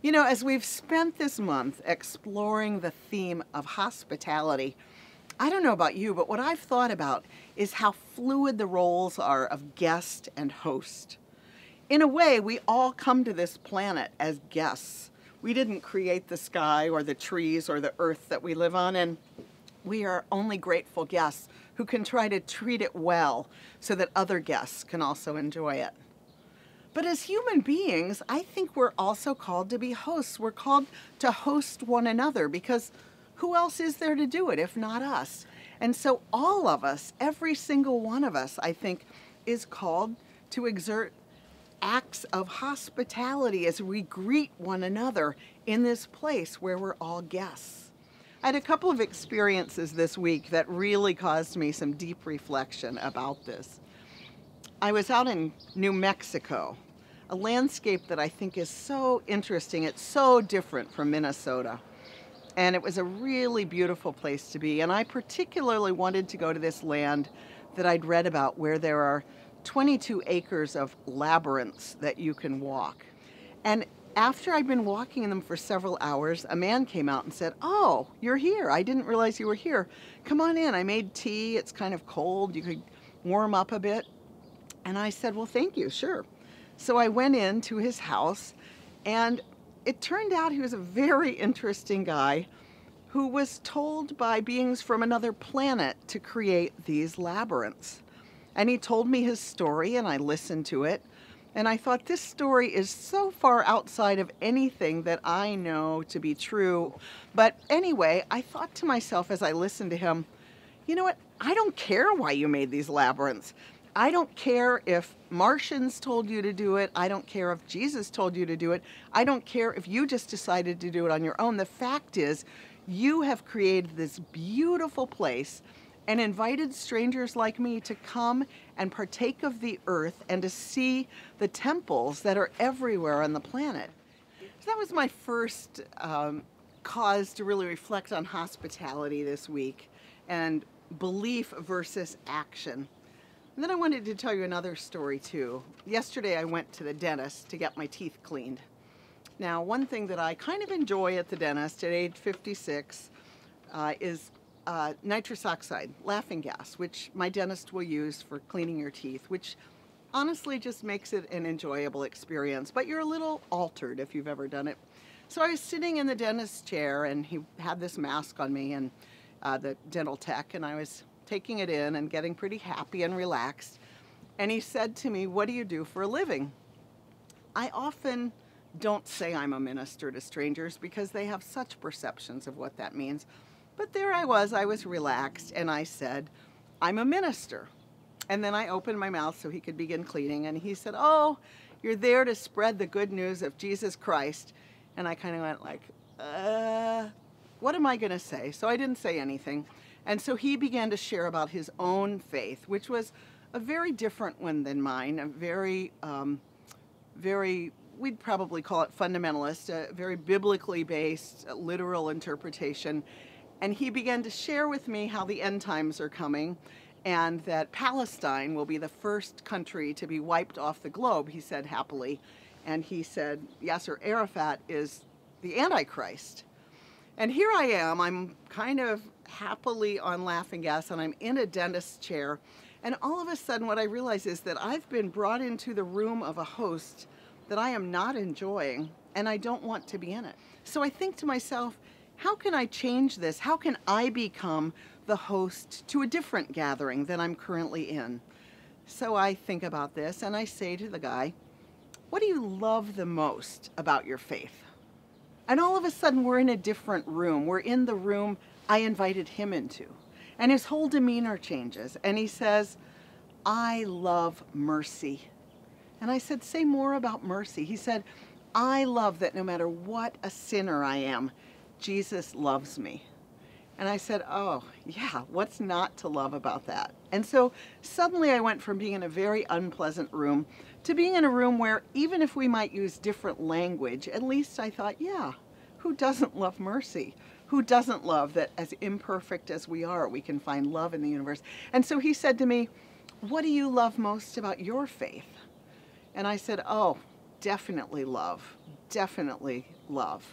You know, as we've spent this month exploring the theme of hospitality, I don't know about you, but what I've thought about is how fluid the roles are of guest and host. In a way, we all come to this planet as guests. We didn't create the sky or the trees or the earth that we live on, and we are only grateful guests who can try to treat it well so that other guests can also enjoy it. But as human beings, I think we're also called to be hosts. We're called to host one another because who else is there to do it if not us? And so all of us, every single one of us, I think, is called to exert acts of hospitality as we greet one another in this place where we're all guests. I had a couple of experiences this week that really caused me some deep reflection about this. I was out in New Mexico, a landscape that I think is so interesting. It's so different from Minnesota. And it was a really beautiful place to be. And I particularly wanted to go to this land that I'd read about where there are 22 acres of labyrinths that you can walk. And after I'd been walking in them for several hours, a man came out and said, "Oh, you're here. I didn't realize you were here. Come on in. I made tea. It's kind of cold. You could warm up a bit." And I said, "Well, thank you, sure." So I went into his house, and it turned out he was a very interesting guy who was told by beings from another planet to create these labyrinths. And he told me his story, and I listened to it. And I thought, this story is so far outside of anything that I know to be true. But anyway, I thought to myself as I listened to him, you know what? I don't care why you made these labyrinths. I don't care if Martians told you to do it. I don't care if Jesus told you to do it. I don't care if you just decided to do it on your own. The fact is, you have created this beautiful place and invited strangers like me to come and partake of the earth and to see the temples that are everywhere on the planet. So that was my first cause to really reflect on hospitality this week and belief versus action. And then I wanted to tell you another story too. Yesterday I went to the dentist to get my teeth cleaned. Now, one thing that I kind of enjoy at the dentist at age 56 is nitrous oxide, laughing gas, which my dentist will use for cleaning your teeth, which honestly just makes it an enjoyable experience, but you're a little altered if you've ever done it. So I was sitting in the dentist's chair, and he had this mask on me, and the dental tech, and I was taking it in and getting pretty happy and relaxed. And he said to me, "What do you do for a living?" I often don't say I'm a minister to strangers because they have such perceptions of what that means. But there I was relaxed, and I said, "I'm a minister." And then I opened my mouth so he could begin cleaning, and he said, "Oh, you're there to spread the good news of Jesus Christ." And I kind of went like, what am I going to say? So I didn't say anything. And so he began to share about his own faith, which was a very different one than mine, a very, we'd probably call it fundamentalist, a very biblically based, literal interpretation. And he began to share with me how the end times are coming and that Palestine will be the first country to be wiped off the globe, he said happily. And he said, Yasser Arafat is the Antichrist. And here I am, I'm kind of happily on laughing gas, and I'm in a dentist's chair. And all of a sudden what I realize is that I've been brought into the room of a host that I am not enjoying, and I don't want to be in it. So I think to myself, how can I change this? How can I become the host to a different gathering than I'm currently in? So I think about this, and I say to the guy, "What do you love the most about your faith?" And all of a sudden we're in a different room. We're in the room I invited him into. And his whole demeanor changes. And he says, "I love mercy." And I said, "Say more about mercy." He said, "I love that no matter what a sinner I am, Jesus loves me." And I said, "Oh, yeah, what's not to love about that?" And so suddenly I went from being in a very unpleasant room to being in a room where even if we might use different language, at least I thought, yeah, who doesn't love mercy? Who doesn't love that as imperfect as we are, we can find love in the universe? And so he said to me, "What do you love most about your faith?" And I said, "Oh, definitely love. definitely love.